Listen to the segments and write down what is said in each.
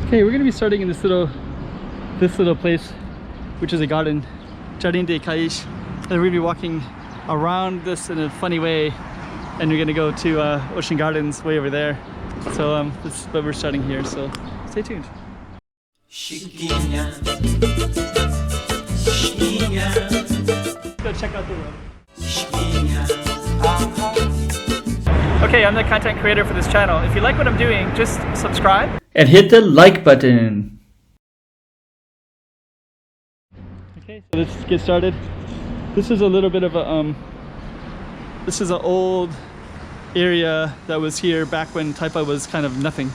Okay, we're gonna be starting in this little place, which is a garden, Jardim de Cais. And we're gonna be walking around this in a funny way, and we're gonna go to Ocean Gardens way over there. So this is where we're starting here. So stay tuned. Chiquinha, chiquinha. Let's go check out the room. Okay, I'm the content creator for this channel. If you like what I'm doing, just subscribe and hit the like button. Okay, so let's get started. This is a little bit of a this is an old area that was here back when Taipa was kind of nothing.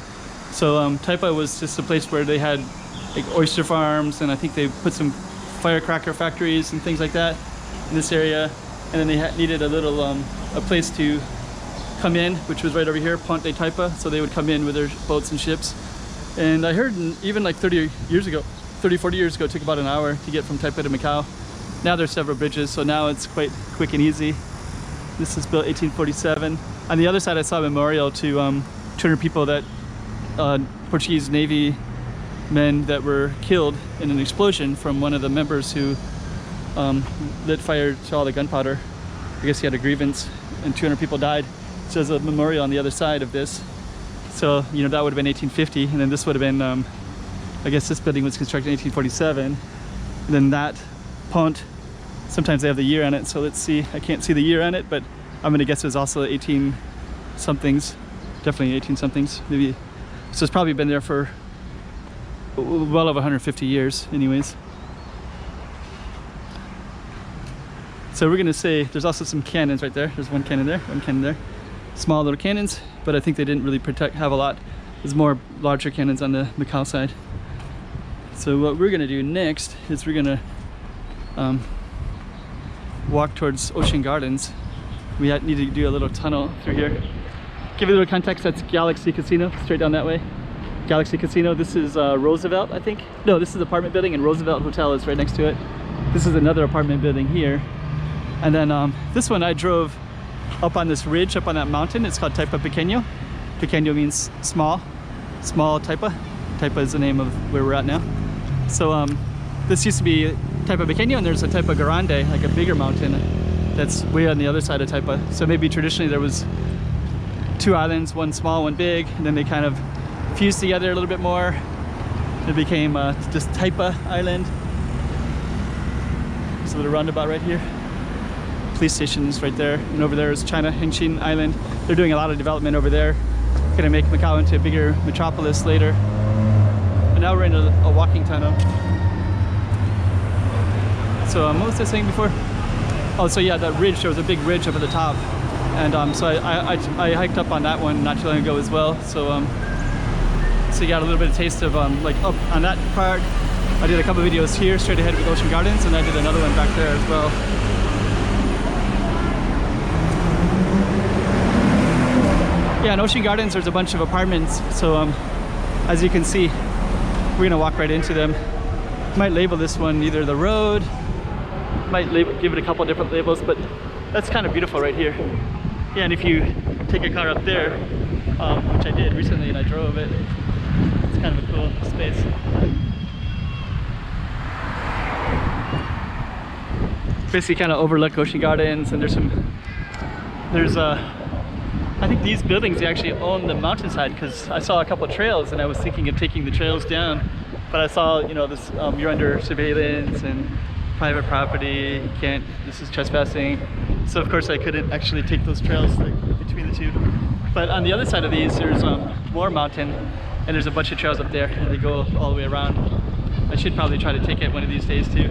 So Taipa was just a place where they had like oyster farms, and I think they put some firecracker factories and things like that in this area. And then they needed a little a place to come in, which was right over here, Ponte de Taipa. So they would come in with their boats and ships. And I heard even like 40 years ago, it took about an hour to get from Taipa to Macau. Now there's several bridges, so now it's quite quick and easy. This is built 1847. On the other side, I saw a memorial to 200 people that Portuguese Navy men that were killed in an explosion from one of the members who lit fire to all the gunpowder. I guess he had a grievance, and 200 people died. So there's a memorial on the other side of this. So, you know, that would have been 1850, and then this would have been, I guess this building was constructed in 1847. And then that pont, sometimes they have the year on it, so let's see. I can't see the year on it, but I'm gonna guess it was also 18 somethings, definitely 18 somethings, maybe. So it's probably been there for well over 150 years anyways. So we're gonna say there's also some cannons right there. There's one cannon there, one cannon there. Small little cannons, but I think they didn't really have a lot. There's more larger cannons on the Macau side. So what we're gonna do next is we're gonna walk towards Ocean Gardens. We need to do a little tunnel through here. Give you a little context, that's Galaxy Casino, straight down that way. Galaxy Casino, this is Roosevelt, I think. No, this is an apartment building, and Roosevelt Hotel is right next to it. This is another apartment building here. And then this one I drove up on this ridge, up on that mountain. It's called Taipa Pequeño. Pequeño means small, small Taipa. Taipa is the name of where we're at now. So this used to be Taipa Pequeño, and there's a Taipa Grande, like a bigger mountain that's way on the other side of Taipa. So maybe traditionally there was two islands, one small, one big, and then they kind of fused together a little bit more. It became just Taipa Island. There's a little roundabout right here. Police stations right there, and over there is China Hengqin Island. They're doing a lot of development over there. Gonna make Macau into a bigger metropolis later. And now we're in a walking tunnel. So what was I saying before? Oh, so yeah, that ridge, there was a big ridge up at the top. And so I hiked up on that one not too long ago as well. So so you got a little bit of taste of like up on that part. I did a couple of videos here straight ahead with Ocean Gardens, and I did another one back there as well. Yeah, in Ocean Gardens there's a bunch of apartments, so as you can see, we're gonna walk right into them. Might label this one either the road, might give it a couple different labels, but that's kind of beautiful right here. Yeah, and if you take a car up there, which I did recently and I drove it, it's kind of a cool space. Basically kind of overlook Ocean Gardens, and there's I think these buildings, they actually own the mountainside, because I saw a couple of trails and I was thinking of taking the trails down, but I saw, you know, this you're under surveillance and private property, you can't, this is trespassing. So of course I couldn't actually take those trails like between the two. But on the other side of these, there's more mountain, and there's a bunch of trails up there, and they go all the way around. I should probably try to take it one of these days too.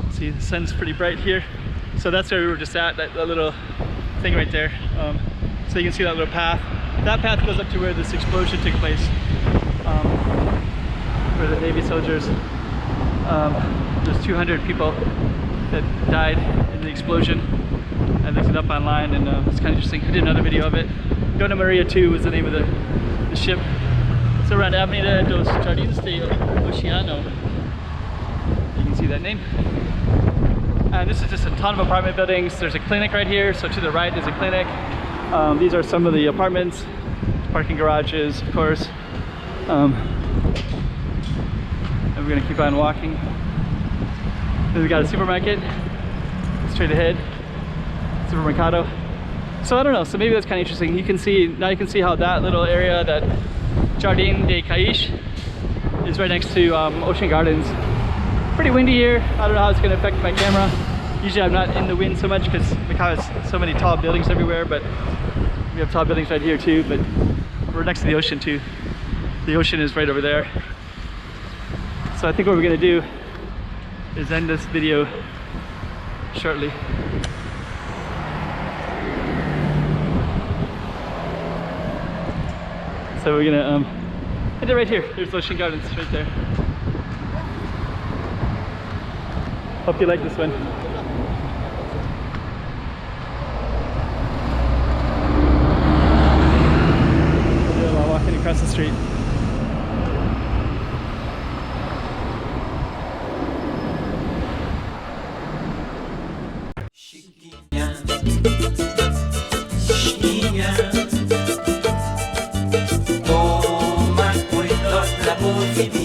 See, the sun's pretty bright here. So that's where we were just at, that little thing right there. So you can see that little path. That path goes up to where this explosion took place, where the Navy soldiers, there's 200 people that died in the explosion. I looked it up online, and it's kind of interesting. I did another video of it. Dona Maria 2 was the name of the ship. So around Avenida dos Jardins de Oceano, you can see that name. And this is just a ton of apartment buildings. There's a clinic right here, so to the right is a clinic. These are some of the apartments, parking garages, of course. And we're gonna keep on walking. Then we got a supermarket straight ahead, supermercado. So I don't know, so maybe that's kind of interesting. You can see, now you can see how that little area, that Jardim de Cais, is right next to Ocean Gardens. Pretty windy here. I don't know how it's gonna affect my camera. Usually I'm not in the wind so much because Macau has so many tall buildings everywhere, but we have tall buildings right here too, but we're next to the ocean too. The ocean is right over there. So I think what we're gonna do is end this video shortly. So we're gonna end it right here. There's Ocean Gardens right there. Hope you like this one. While walking across the street. Toma cuidado la